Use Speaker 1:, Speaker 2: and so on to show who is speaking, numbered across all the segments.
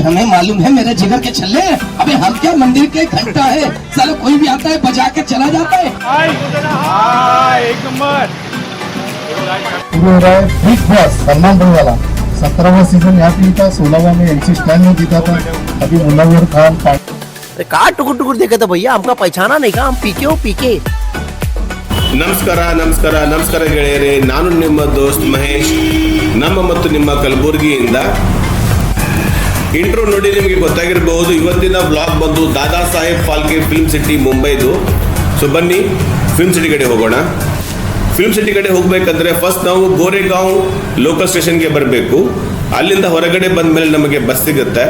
Speaker 1: हमें मालूम है मेरे जिगर के छल्ले, अबे हम क्या मंदिर के घंटा है, साला कोई भी आता है बजा के चला जाता है।
Speaker 2: एक नंबर
Speaker 3: हो रहा है बिग बॉस सलमान भाई वाला 17वां सीजन यहाँ पे था, 16वां में MC स्टैन में जीता था, अभी मुन्नावर खान
Speaker 4: अरे कहा टुकुर टुकुर देखे तो भैया हमका पहचाना नहीं का, हम पीके हो पीके।
Speaker 5: ನಮಸ್ಕಾರ ನಮಸ್ಕಾರ ನಮಸ್ಕಾರ ಗೆಳೆಯರೇ, ನಾನು ನಿಮ್ಮ ದೋಸ್ತ್ ಮಹೇಶ್, ನಮ್ಮ ಮತ್ತು ನಿಮ್ಮ ಕಲಬುರಗಿಯಿಂದ. ಇಂಟ್ರೋ ನೋಡಿ ನಿಮಗೆ ಗೊತ್ತಾಗಿರಬಹುದು. ಇವತ್ತಿನ ಬ್ಲಾಗ್ ಬಂದು ದಾದಾ ಸಾಹೇಬ್ ಫಾಲ್ಕೆ ಫಿಲ್ಮ್ ಸಿಟಿ ಮುಂಬೈದು. ಸೊ ಬನ್ನಿ ಫಿಲ್ಮ್ ಸಿಟಿ ಕಡೆ ಹೋಗೋಣ. ಫಿಲ್ಮ್ ಸಿಟಿ ಕಡೆ ಹೋಗಬೇಕಂದ್ರೆ ಫಸ್ಟ್ ನಾವು ಗೋರೆಗಾಂವ್ ಲೋಕಲ್ ಸ್ಟೇಷನ್ಗೆ ಬರಬೇಕು. ಅಲ್ಲಿಂದ ಹೊರಗಡೆ ಬಂದ ಮೇಲೆ ನಮಗೆ ಬಸ್ ಸಿಗುತ್ತೆ.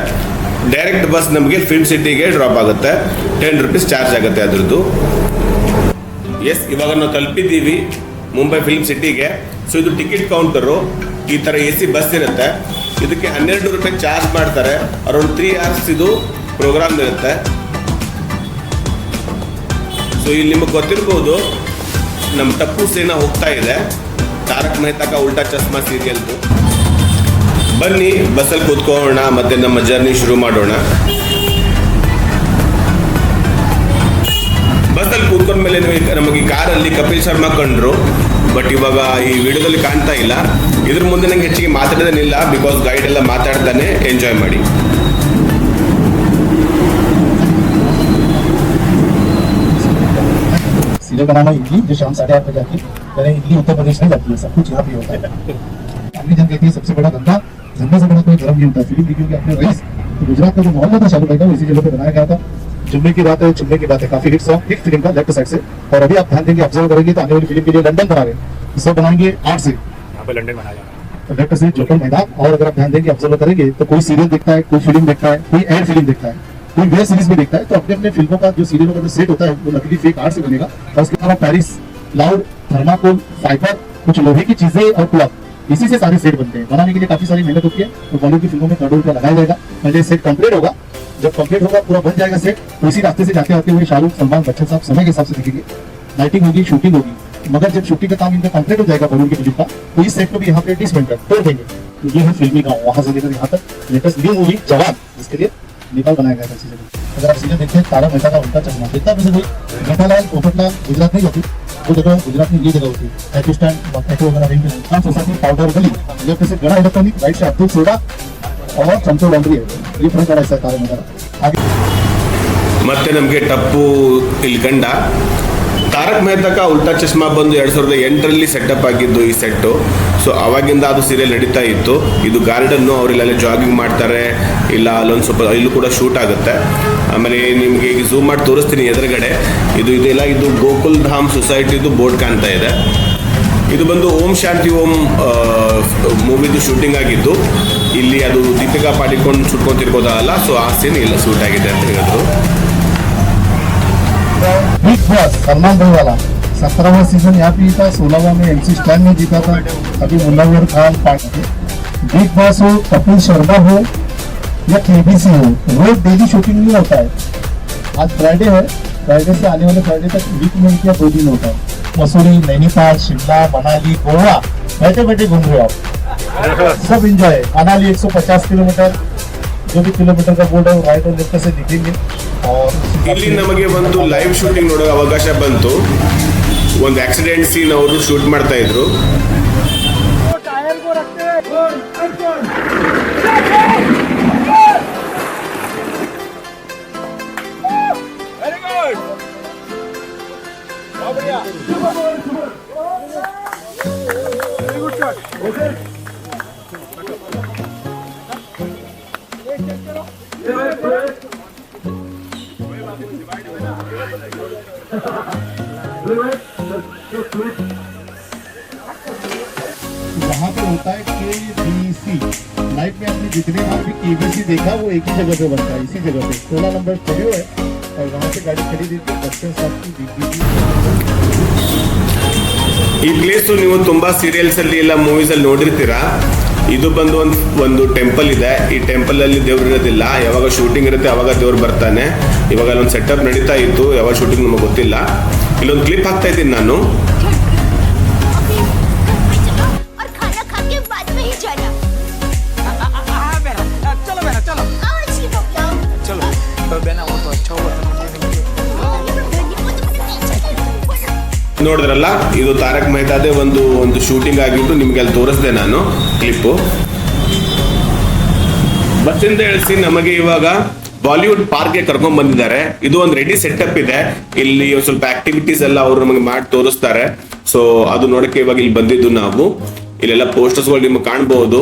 Speaker 5: ಡೈರೆಕ್ಟ್ ಬಸ್ ನಮಗೆ ಫಿಲ್ಮ್ ಸಿಟಿಗೆ ಡ್ರಾಪ್ ಆಗುತ್ತೆ. 10 ರೂಪೀಸ್ ಚಾರ್ಜ್ ಆಗುತ್ತೆ ಅದರದ್ದು. ಎಸ್, ಇವಾಗ ನಾವು ತಲುಪಿದ್ದೀವಿ ಮುಂಬೈ ಫಿಲ್ಮ್ ಸಿಟಿಗೆ. ಸೊ ಇದು ಟಿಕೆಟ್ ಕೌಂಟರು. ಈ ಥರ AC ಬಸ್ ಇರುತ್ತೆ. ಇದಕ್ಕೆ 12 ರೂಪಾಯಿ ಚಾರ್ಜ್ ಮಾಡ್ತಾರೆ. ಅರೌಂಡ್ 3 hours ಇದು ಪ್ರೋಗ್ರಾಮ್ ಇರುತ್ತೆ. ಸೊ ಇಲ್ಲಿ ನಿಮಗೆ ಗೊತ್ತಿರ್ಬೋದು, ನಮ್ಮ ಟಪ್ಪು ಸೇನಾ ಹೋಗ್ತಾ ಇದೆ ತಾರಕ್ ಮೆಹ್ತಾ ಕಾ ಉಲ್ಟಾ ಚಸ್ಮಾ ಸೀರಿಯಲ್ದು. ಬನ್ನಿ ಬಸ್ಸಲ್ಲಿ ಕೂತ್ಕೊಳ್ಳೋಣ ಮತ್ತು ನಮ್ಮ ಜರ್ನಿ ಶುರು ಮಾಡೋಣ. ಬಸ್ಸಲ್ಲಿ ಕೂತ್ಕೊಂಡ್ಮೇಲೆ ನಮಗೆ ಕಾರಲ್ಲಿ ಕಪಿಲ್ ಶರ್ಮಾ ಕಂಡ್ರು, ಬಟ್ ಇವಾಗ ಈ ವಿಡಿಯೋದಲ್ಲಿ ಕಾಣ್ತಾ ಇಲ್ಲ. ಇದ್ರ ಮುಂದೆ ನಂಗೆ ಹೆಚ್ಚಿಗೆ ಮಾತಾಡೋದೇನಿಲ್ಲ, ಬಿಕಾಸ್ ಗೈಡ್ ಎಲ್ಲ ಮಾತಾಡ್ತಾನೆ. ಎಂಜಾಯ್ ಮಾಡಿ.
Speaker 3: सीधे बनाना इडली जो शाम 8:30 बजे आती है, इडली उत्तर प्रदेश में जाती है, सब कुछ यहाँ पे होता है। अपनी जन कहती है सबसे बड़ा धंधा से बड़ा कोई धर्म नहीं होता। फिल्म देखी होगी अपने रईस, तो गुजरात का जो मोहल्ला था शाहरुख भाई का, इसी जगह पे बनाया गया था। जुम्मे की बात है, जुम्मे की बात है, काफी हिट सॉन्ग, हिट फिल्म का लेफ्ट साइड से। और अभी आप ध्यान देंगे, ऑब्जर्व करेंगे तो आने वाली फिल्म के लिए लंदन बना रहे हैं, सब बनाएंगे 8 से
Speaker 2: यहाँ पे लंदन बनाया
Speaker 3: तो लेफ्ट से जोकर मैदान। और अगर आप ध्यान देंगे, ऑब्जर्व करेंगे तो कोई सीरियल देखता है, कोई फिल्म देखता है, कोई एड फिल्म देखता है, कोई वेब सीरीज भी देखता है, तो अपने अपने फिल्मों का जो सीरियलों का जो सेट होता है वो नकली फेक आर्ट से बनेगा। और उसके अलावा पेरिस, क्लाउड, थर्माकोल, फाइबर, कुछ लोहे की चीजें और क्लॉथ, इसी से सारे सेट बनते हैं। बनाने के लिए काफी सारी मेहनत होती है। तो बॉलीवुड की फिल्मों में करोड़ों रुपया लगाया जाएगा। पहले सेट कंप्लीट होगा, जब कंप्लीट होगा पूरा बन जाएगा सेट, तो इसी रास्ते से जाते आते हुए शाहरुख, सलमान, बच्चन साहब समय के हिसाब से दिखेंगे। लाइटिंग होगी, शूटिंग होगी, मगर जब शूटिंग का काम इनका कंप्लीट हो जाएगा बॉलीवुड की फिल्म का, तो इस सेट को भी यहाँ पे 30 मिनट तक तोड़ देंगे। तो ये है फिल्मी गाँव, वहां से लेकर यहाँ तक लेटेस्ट न्यू मूवी जवान, जिसके लिए नेपाल बनाया गया था इसी जगह। अगर आप सीधे देखते हैं तारक मेहता का उल्टा चश्मा, देखता है कोई जेठालाल पोपटलाल गुजरात नहीं होती, वो जगह गुजरात में ये जगह होती है। एक्ट स्टैंड वगैरह रेंज सोसाइटी पाउडर गली, लेफ्ट से गड़ा इलेक्ट्रॉनिक, राइट से अब्दुल सोडा और चमचो लॉन्ड्री है। ये फ्रंट वाला हिस्सा तारक मेहता आगे
Speaker 5: ಮತ್ತೆ ನಮಗೆ ಟಪ್ಪು ಇಲ್ಲಿ ಗಂಡ. ತಾರಕ್ ಮೆಹ್ತಾ ಕಾ ಉಲ್ಟಾ ಚಶ್ಮಾ ಬಂದು 2008ರಲ್ಲಿ ಸೆಟಪ್ ಆಗಿದ್ದು ಈ ಸೆಟ್ಟು. ಸೊ ಅವಾಗಿಂದ ಅದು ಸೀರಿಯಲ್ ನಡೀತಾ ಇತ್ತು. ಇದು ಗಾರ್ಡನ್ನು, ಅವರಿಲ್ಲೆಲ್ಲ ಜಾಗಿಂಗ್ ಮಾಡ್ತಾರೆ, ಇಲ್ಲ ಅಲ್ಲೊಂದು ಸ್ವಲ್ಪ ಇಲ್ಲೂ ಕೂಡ ಶೂಟ್ ಆಗುತ್ತೆ. ಆಮೇಲೆ ನಿಮಗೆ ಈಗ ಝೂಮ್ ಮಾಡಿ ತೋರಿಸ್ತೀನಿ ಎದುರುಗಡೆ. ಇದೆಲ್ಲ ಇದು ಗೋಕುಲ್ ಧಾಮ್ ಸೊಸೈಟಿದು ಬೋರ್ಡ್ ಕಾಣ್ತಾ ಇದೆ. ಇದು ಬಂದು ಓಂ ಶಾಂತಿ ಓಂ ಮೂವಿದು ಶೂಟಿಂಗ್ ಆಗಿದ್ದು. ಇಲ್ಲಿ ಅದು ದೀಪಿಕಾ ಪಾಡಿಕೊಂಡು ಸುಟ್ಕೊಂತಿರ್ಬೋದಲ್ಲ, ಸೊ ಆ ಸೀನ್ ಎಲ್ಲ ಶೂಟ್ ಆಗಿದೆ ಅಂತ ಹೇಳಿದ್ರು.
Speaker 3: बिग बॉस सलमान भाई वाला 17वां सीजन यहाँ पे था, 16वां में MC स्टैन में जीता था, अभी Munawar Khan part. Big boss हो, कपिल शर्मा हो या KBC हो, रोज डेली शूटिंग नहीं होता है। आज फ्राइडे है, फ्राइडे से आने वाले फ्राइडे तक वीक में या 2 दिन होता है। मसूरी, नैनीताल, शिमला, मनाली, गोवा बैठे बैठे घूम रहे हो आप, सब इंजॉय। मनाली 150 किलोमीटर, जो भी किलोमीटर का बोर्ड है राइट और लेफ्ट से दिखेंगे। और
Speaker 5: ಇಲ್ಲಿ ನಮಗೆ ಒಂದು ಲೈವ್ ಶೂಟಿಂಗ್ ನೋಡೋ ಅವಕಾಶ ಬಂತು. ಒಂದು ಆಕ್ಸಿಡೆಂಟ್ ಸೀನ್ ಅವರು ಶೂಟ್ ಮಾಡ್ತಾ ಇದ್ರು.
Speaker 3: यहाँ पे होता है KBC। लाइफ में आपने जितने बार भी KBC देखा वो एक ही जगह पे बनता है, इसी जगह पे 16 नंबर स्टूडियो है। और वहाँ से गाड़ी खड़ी देती है बच्चन साहब की बीबी।
Speaker 5: ಈ ಪ್ಲೇಸು ನೀವು ತುಂಬ ಸೀರಿಯಲ್ಸಲ್ಲಿ ಎಲ್ಲ ಮೂವೀಸಲ್ಲಿ ನೋಡಿರ್ತೀರಾ. ಇದು ಬಂದು ಒಂದು ಟೆಂಪಲ್ ಇದೆ. ಈ ಟೆಂಪಲಲ್ಲಿ ದೇವ್ರು ಇರೋದಿಲ್ಲ. ಯಾವಾಗ ಶೂಟಿಂಗ್ ಇರುತ್ತೆ ಅವಾಗ ದೇವ್ರು ಬರ್ತಾನೆ. ಇವಾಗ ಅಲ್ಲೊಂದು ಸೆಟಪ್ ನಡೀತಾ ಇತ್ತು, ಯಾವಾಗ ಶೂಟಿಂಗ್ ನಮಗೆ ಗೊತ್ತಿಲ್ಲ. ಇಲ್ಲೊಂದು ಕ್ಲಿಪ್ ಹಾಕ್ತಾ ಇದ್ದೀನಿ ನಾನು. ನೋಡಿದ್ರಲ್ಲ, ಇದು ತಾರಕ್ ಮೆಹತಾದೇ ಒಂದು ಶೂಟಿಂಗ್ ಆಗಿದ್ದು ನಿಮ್ಗೆ ಅಲ್ಲಿ ತೋರಿಸ್ದೆ ನಾನು ಕ್ಲಿಪ್ಪು. ಬಸ್ಸಿಂದ ಇಳಿಸಿ ನಮಗೆ ಇವಾಗ ಬಾಲಿವುಡ್ ಪಾರ್ಕ್ಗೆ ಕರ್ಕೊಂಡ್ ಬಂದಿದ್ದಾರೆ. ಇದು ಒಂದು ರೆಡಿ ಸೆಟಪ್ ಇದೆ. ಇಲ್ಲಿ ಒಂದ್ ಸ್ವಲ್ಪ ಆಕ್ಟಿವಿಟೀಸ್ ಎಲ್ಲ ಅವರು ನಮಗೆ ಮಾಡಿ ತೋರಿಸ್ತಾರೆ. ಸೊ ಅದು ನೋಡಕ್ಕೆ ಇವಾಗ ಇಲ್ಲಿ ಬಂದಿದ್ದು ನಾವು. ಇಲ್ಲೆಲ್ಲ ಪೋಸ್ಟರ್ಸ್ಗಳು ನಿಮ್ಗೆ ಕಾಣಬಹುದು.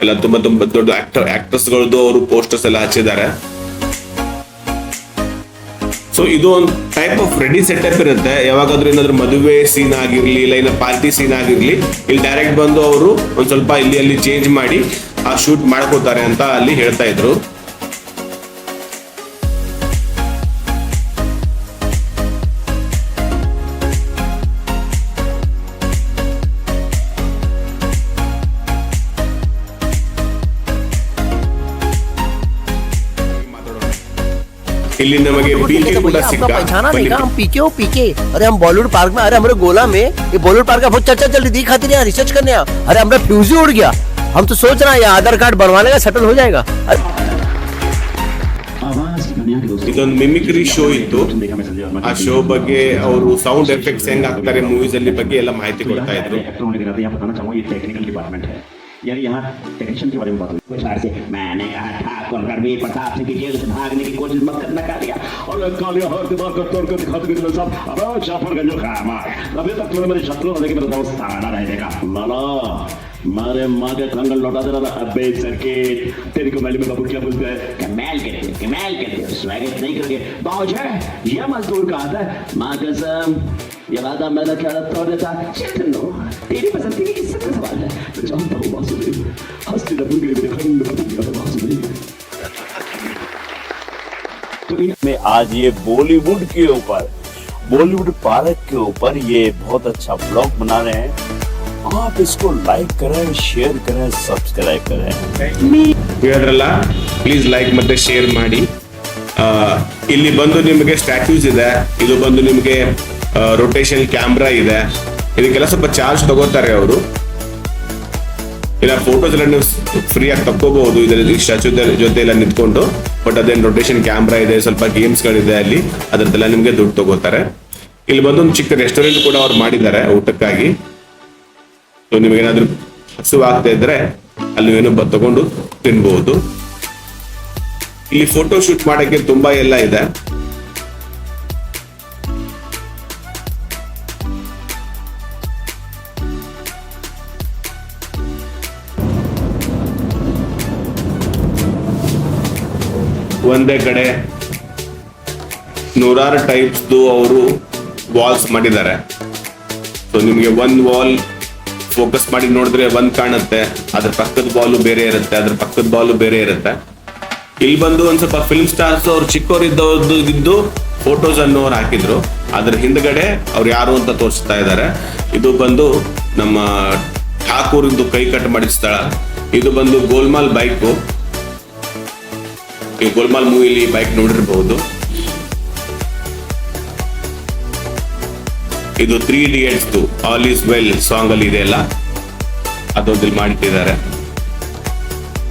Speaker 5: ಎಲ್ಲ ತುಂಬಾ ದೊಡ್ಡ ಆಕ್ಟರ್ಸ್ಗಳದ್ದು ಅವರು ಪೋಸ್ಟರ್ಸ್ ಎಲ್ಲ ಹಚ್ಚಿದ್ದಾರೆ. ಸೊ ಇದು ಒಂದು ಟೈಪ್ ಆಫ್ ರೆಡಿ ಸೆಟಪ್ ಇರುತ್ತೆ. ಯಾವಾಗಾದ್ರೂ ಏನಾದ್ರು ಮದುವೆ ಸೀನ್ ಆಗಿರ್ಲಿ ಇಲ್ಲ ಏನಾದ್ರು ಪಾರ್ಟಿ ಸೀನ್ ಆಗಿರ್ಲಿ, ಇಲ್ಲಿ ಡೈರೆಕ್ಟ್ ಬಂದು ಅವರು ಒಂದ್ ಸ್ವಲ್ಪ ಇಲ್ಲಿ ಚೇಂಜ್ ಮಾಡಿ ಆ ಶೂಟ್ ಮಾಡ್ಕೋತಾರೆ ಅಂತ ಅಲ್ಲಿ ಹೇಳ್ತಾ ಇದ್ರು. ಇಲ್ಲಿ ನಮಗೆ
Speaker 4: टुकुर
Speaker 5: ಪೀಕೆ
Speaker 4: देखे तो
Speaker 5: ಕೂಡ
Speaker 4: भैया आपका
Speaker 5: ಸಿಕ್ಕ.
Speaker 4: पहचाना नहीं का? हम पीके हो पीके। अरे हम बॉलीवुड पार्क में, अरे हमारे गोला में ये बॉलीवुड पार्क का बहुत चर्चा चल रही थी, खातिर यहाँ रिसर्च करने यहाँ। अरे हमारा फ्यूज ही उड़ गया। हम तो सोच रहे हैं ये आधार कार्ड बनवाने का सेटल हो जाएगा।
Speaker 5: ಇದೊಂದು ಮಿಮಿಕ್ರಿ ಶೋ ಇತ್ತು. ಆ ಶೋ ಬಗ್ಗೆ ಅವರು ಸೌಂಡ್ ಎಫೆಕ್ಟ್ಸ್ ಹೆಂಗ್ ಹಾಕ್ತಾರೆ ಮೂವೀಸ್ ಅಲ್ಲಿ ಬಗ್ಗೆ ಎಲ್ಲ ಮಾಹಿತಿ ಕೊಡ್ತಾ ಇದ್ರು.
Speaker 6: यानी यहाँ टेंशन के बारे में बात हुई से मैंने कहा था रणवीर प्रताप सिंह की जेल से भागने की कोशिश मत करना कर दिया और कालिया हर दिमाग का तोड़ कर दिखा दे सब अब जाफरगंज का मार अभी तक तूने मेरे शत्रु होने के मेरे दोस्त सारा रहेगा लाला मारे माँ के कंगल लौटा दे रहा अबे सर्किट तेरी को मैली में बाबू क्या बोलते हैं कमाल करते हो स्वागत नहीं करके बाउज है ये मजदूर कहा था माँ कसम ये वादा मैंने क्या तोड़ देता चलो तेरी पसंद की किससे का सवाल है जानता हूँ वासुदेव हस्तिनापुर के लिए खंड बदल वासुदेव
Speaker 7: में आज ये बॉलीवुड के ऊपर बॉलीवुड पार्क के ऊपर ये बहुत अच्छा ब्लॉग बना रहे हैं. आप इसको लाइक करें, शेयर करें, सब्सक्राइब करें.
Speaker 5: ಹೇಳಿದ್ರಲ್ಲ, ಪ್ಲೀಸ್ ಲೈಕ್ ಮತ್ತೆ ಶೇರ್ ಮಾಡಿ. ಇಲ್ಲಿ ಬಂದು ನಿಮಗೆ ಸ್ಟ್ಯಾಟ್ಯೂಸ್ ಇದೆ. ಇದು ಬಂದು ನಿಮಗೆ ರೊಟೇಷನ್ ಕ್ಯಾಮ್ರಾ ಇದೆ. ಇದಕ್ಕೆಲ್ಲ ಸ್ವಲ್ಪ ಚಾರ್ಜ್ ತಗೋತಾರೆ ಅವರು. ಇಲ್ಲ ಫೋಟೋಸ್ ಎಲ್ಲ ನೀವು ಫ್ರೀ ಆಗಿ ತಕ್ಕೋಬಹುದು ಇದರಲ್ಲಿ ಸ್ಟ್ಯಾಚ್ಯೂ ಜೊತೆ ಎಲ್ಲ ನಿಂತ್ಕೊಂಡು. ಬಟ್ ಅದೇನು ರೊಟೇಷನ್ ಕ್ಯಾಮ್ರಾ ಇದೆ, ಸ್ವಲ್ಪ ಗೇಮ್ಸ್ ಗಳಿದೆ ಅಲ್ಲಿ, ಅದ್ರದ್ದೆಲ್ಲ ನಿಮ್ಗೆ ದುಡ್ಡು ತಗೋತಾರೆ. ಇಲ್ಲಿ ಬಂದು ಒಂದು ಚಿಕ್ಕ ರೆಸ್ಟೋರೆಂಟ್ ಕೂಡ ಅವ್ರು ಮಾಡಿದ್ದಾರೆ ಊಟಕ್ಕಾಗಿ. ಸೊ ನಿಮಗೇನಾದ್ರೂ ಹಸುವಾಗ್ತಾ ಇದ್ರೆ ಅಲ್ಲಿ ಏನೋ ತಗೊಂಡು ತಿನ್ಬಹುದು. ಇಲ್ಲಿ ಫೋಟೋ ಶೂಟ್ ಮಾಡಕ್ಕೆ ತುಂಬಾ ಎಲ್ಲ ಇದೆ. ಒಂದೇ ಕಡೆ ನೂರಾರು ಟೈಪ್ಸ್ ಅವರು ವಾಲ್ಸ್ ಮಾಡಿದ್ದಾರೆ. ಸೊ ನಿಮ್ಗೆ ಒಂದ್ ವಾಲ್ ಫೋಕಸ್ ಮಾಡಿ ನೋಡಿದ್ರೆ ಒಂದ್ ಕಾಣುತ್ತೆ, ಅದ್ರ ಪಕ್ಕದ ಬಾಲು ಬೇರೆ ಇರುತ್ತೆ, ಅದ್ರ ಪಕ್ಕದ ಬಾಲು ಬೇರೆ ಇರುತ್ತೆ. ಇಲ್ಲಿ ಬಂದು ಒಂದ್ ಸ್ವಲ್ಪ ಫಿಲ್ಮ್ ಸ್ಟಾರ್ಸ್ ಅವ್ರು ಚಿಕ್ಕವರಿದ್ದು ಫೋಟೋಸ್ ಅನ್ನು ಅವ್ರು ಹಾಕಿದ್ರು. ಅದ್ರ ಹಿಂದ್ಗಡೆ ಅವ್ರು ಯಾರು ಅಂತ ತೋರಿಸ್ತಾ ಇದ್ದಾರೆ. ಇದು ಬಂದು ನಮ್ಮ ಠಾಕೂರ್ ಇಂದು ಕೈ ಕಟ್ ಮಾಡಿದ ಸ್ಥಳ. ಇದು ಬಂದು ಗೋಲ್ಮಾಲ್ ಬೈಕ್. ಈ ಗೋಲ್ಮಾಲ್ ಮೂವಿಲಿ ಬೈಕ್ ನೋಡಿರ್ಬಹುದು. ಇದು 3 Idiots all is well song ಅಲ್ಲಿ ಇದೆ ಅಲ್ಲ, ಅದೊಂದು ಮಾಡಿಟ್ಟಿದ್ದಾರೆ.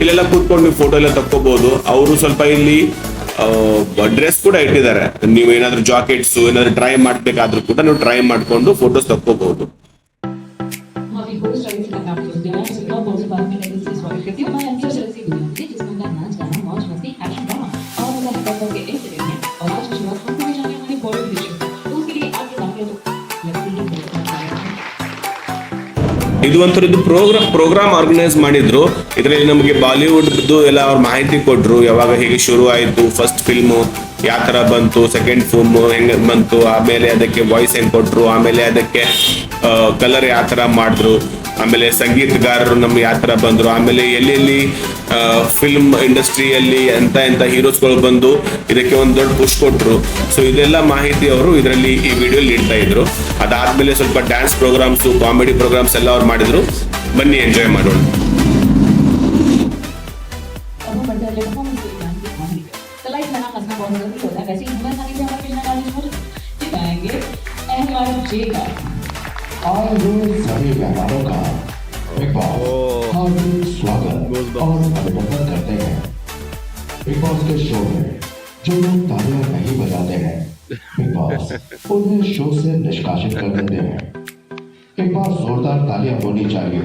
Speaker 5: ಇಲ್ಲೆಲ್ಲ ಕೂತ್ಕೊಂಡು ನೀವು ಫೋಟೋ ಎಲ್ಲ ತಕ್ಕೋಬಹುದು. ಅವರು ಸ್ವಲ್ಪ ಇಲ್ಲಿ ಡ್ರೆಸ್ ಕೂಡ ಇಟ್ಟಿದ್ದಾರೆ. ನೀವು ಏನಾದ್ರು ಜಾಕೆಟ್ಸ್ ಏನಾದ್ರು ಟ್ರೈ ಮಾಡ್ಬೇಕಾದ್ರೂ ಕೂಡ ನೀವು ಟ್ರೈ ಮಾಡ್ಕೊಂಡು ಫೋಟೋಸ್ ತಕ್ಕೋಬಹುದು. ಇದು ಒಂಥರದ್ದು ಪ್ರೋಗ್ರಾಮ್ ಆರ್ಗನೈಸ್ ಮಾಡಿದ್ರು. ಇದರಲ್ಲಿ ನಮಗೆ ಬಾಲಿವುಡ್ ಎಲ್ಲ ಅವ್ರ ಮಾಹಿತಿ ಕೊಟ್ರು. ಯಾವಾಗ ಹೇಗೆ ಶುರು ಆಯ್ತು, ಫಸ್ಟ್ ಫಿಲ್ಮು ಯಾವ ತರ ಬಂತು, ಸೆಕೆಂಡ್ ಫಿಲ್ಮ್ ಹೆಂಗ್ ಬಂತು, ಆಮೇಲೆ ಅದಕ್ಕೆ ವಾಯ್ಸ್ ಹೆಂಗ್ ಕೊಟ್ರು, ಆಮೇಲೆ ಅದಕ್ಕೆ ಕಲರ್ ಯಾವ ತರ ಮಾಡಿದ್ರು, ಆಮೇಲೆ ಸಂಗೀತಗಾರರು ನಮ್ಗೆ ಯಾವ ತರ ಬಂದ್ರು, ಆಮೇಲೆ ಎಲ್ಲೆಲ್ಲಿ ಫಿಲ್ಮ್ ಇಂಡಸ್ಟ್ರಿಯಲ್ಲಿ ಎಂತ ಹೀರೋಸ್ಗಳು ಬಂದು ಇದಕ್ಕೆ ಒಂದು ದೊಡ್ಡ ಪುಷ್ ಕೊಟ್ರು. ಸೊ ಇದೆಲ್ಲ ಮಾಹಿತಿ ಅವರು ಇದರಲ್ಲಿ ಈ ವಿಡಿಯೋಲಿ ನೀಡ್ತಾ ಇದ್ರು. ಅದಾದ್ಮೇಲೆ ಸ್ವಲ್ಪ ಡ್ಯಾನ್ಸ್ ಪ್ರೋಗ್ರಾಮ್ಸ್, ಕಾಮಿಡಿ ಪ್ರೋಗ್ರಾಮ್ಸ್ ಎಲ್ಲ ಅವ್ರು ಮಾಡಿದ್ರು. ಬನ್ನಿ ಎಂಜಾಯ್ ಮಾಡೋಣ.
Speaker 8: और सभी मेहमानों का बिग बॉस हार्दिक स्वागत और अभिनंदन करते हैं। बिग बॉस के शो में जो लोग तालियां नहीं बजाते हैं बिग बॉस उन्हें शो से निष्कासित कर देते हैं। एक बार जोरदार तालियां होनी चाहिए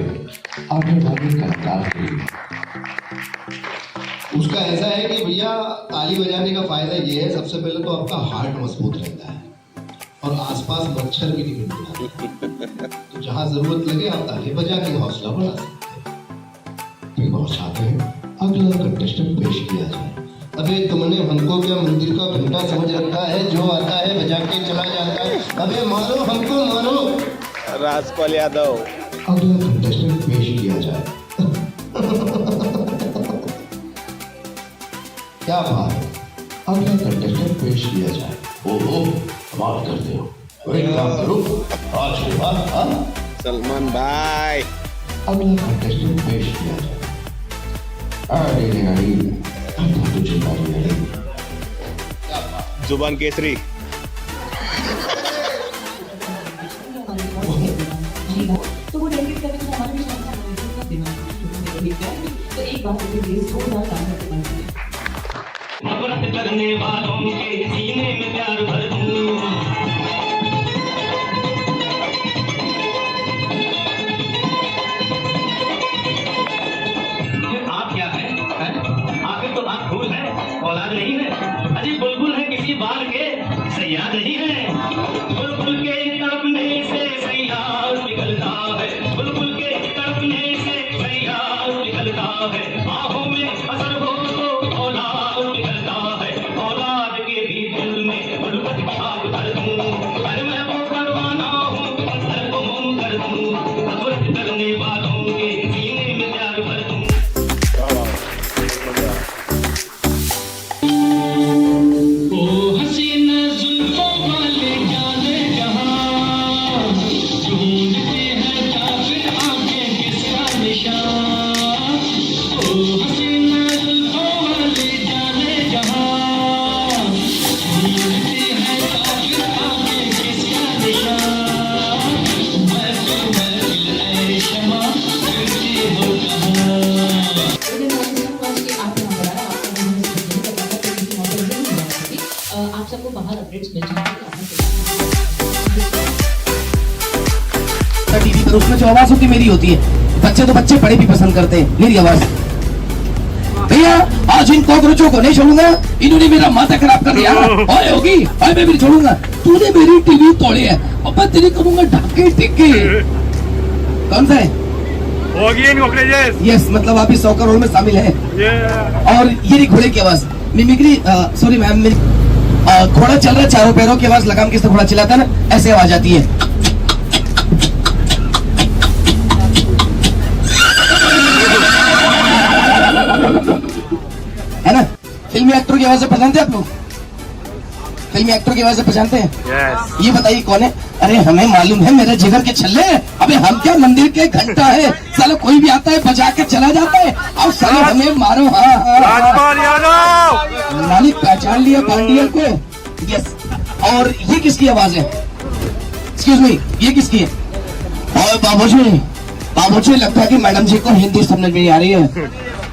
Speaker 8: आगे वाले कलाकार के लिए।
Speaker 9: उसका ऐसा है कि भैया ताली बजाने का फायदा ये है, सबसे पहले तो आपका हार्ट मजबूत रहता है और आसपास मच्छर भी नहीं मिलता, तो जहां जरूरत लगे आप ताली बजा के हौसला बढ़ा सकते हैं। बिग बॉस चाहते हैं अगला कंटेस्टेंट पेश किया जाए। अबे तुमने हमको क्या मंदिर का घंटा समझ रखा है, जो आता है बजा के चला जाता है। अबे मारो हमको मारो।
Speaker 5: राजपाल यादव।
Speaker 8: अगला कंटेस्टेंट पेश किया जाए। क्या बात है, अगला कंटेस्टेंट पेश किया जाए। ओहो कमाल करते हो, एक काम करो आज के बाद
Speaker 5: सलमान भाई।
Speaker 8: अगला कंटेस्टेंट पेश किया जाए। अरे अरे तो चिंता नहीं है।
Speaker 5: जुबान केसरी।
Speaker 10: तो वो डेलीट करने में हमारे भी तो एक बात जोरदार काम करते हैं।
Speaker 6: नफरत करने वालों के सीने में प्यार भर दूं। आप क्या है? आखिर तो आप फूल है, औलाद नहीं है। अजी बुलबुल है किसी बाल के, सयाद नहीं है। बुलबुल के तड़पने से सयाद निकलता है, बुलबुल के तड़पने से सयाद निकलता है। आंखों में असर हो तो औलाद निकलता है, औलाद के भी दिल में गुलबत की आग भर दूं। अरे मैं वो परवाना हूँ, सर को मोम कर दूं। नफरत करने वालों के सीने में प्यार भर दूं। ओ हसीना जुल्फों वाले जाने जहां, ढूंढते हैं काफिर आंखें किसका निशान। ओ हसीना जुल्फों वाले जाने जहां, ढूंढते हैं काफिर आंखें किसका निशान। महफिल महफिल है शमा फिरती हो कहाँ।
Speaker 10: आप सबको बाहर अपडेट्स मिल
Speaker 1: टीवी पर उसमें जो आवाज होती मेरी होती है। बच्चे तो बच्चे बड़े भी पसंद करते हैं मेरी आवाज। भैया आज इन कॉकरोचों को नहीं छोड़ूंगा, इन्होंने मेरा माथा खराब कर दिया। ओए होगी ओए मैं भी छोड़ूंगा। तूने मेरी टीवी तोड़ी है, अब मैं तेरी करूंगा ढाके टिक्के। कौन सा है?
Speaker 2: होगी इन कॉकरोचेस।
Speaker 1: यस, मतलब आप इस 100 करोड़ में शामिल है। और ये रही घोड़े की आवाज, मिमिक्री। सॉरी मैम, घोड़ा चल रहा है, चारों पैरों की आवाज लगाम किस तरह घोड़ा चलाता है ना, ऐसे आवाज आती है। है ना? फिल्मी एक्टर की आवाज पहचानते हैं आप लोग? फिल्मी एक्टर की आवाज पहचानते हैं?
Speaker 2: यस।
Speaker 1: ये बताइए कौन है? अरे हमें मालूम है, मेरे जिगर के छल्ले। अबे हम क्या मंदिर के घंटा है, साला कोई भी आता है बजा के चला जाता है और साला हमें मारो। हाँ
Speaker 2: राजपाल यादव।
Speaker 1: मालिक पहचान लिया पांडिया को। यस। और ये किसकी आवाज है? एक्सक्यूज मी, ये किसकी है? और बाबूजी लगता है कि मैडम जी को हिंदी समझ में नहीं आ रही है,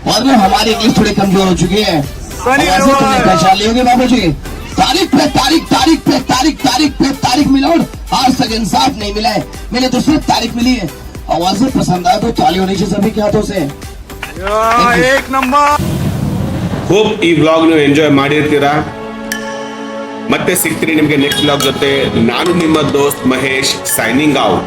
Speaker 1: वरना हमारी इंग्लिश थोड़ी कमजोर हो चुकी है। ऐसे तुम्हें पहचान लियोगे बाबूजी। तारीख पे तारीख, तारीख पे तारीख, तारीख पे तारीख मिला और आज तक इंसाफ नहीं मिला है। मैंने तो सिर्फ तारीख मिली है। आवाजें पसंद आया तो ताली होनी चाहिए सभी के हाथों से।
Speaker 2: एक नंबर।
Speaker 5: ಹೋಪ್ ಈ ವ್ಲಾಗ್ ನೀವು ಎಂಜಾಯ್ ಮಾಡಿರ್ತೀರಾ. ಮತ್ತೆ ಸಿಗ್ತೀನಿ ನಿಮಗೆ ನೆಕ್ಸ್ಟ್ ವ್ಲಾಗ್ ಜೊತೆ. ನಾನು ನಿಮ್ಮ ದೋಸ್ತ್ ಮಹೇಶ್ ಸೈನಿಂಗ್ ಔಟ್.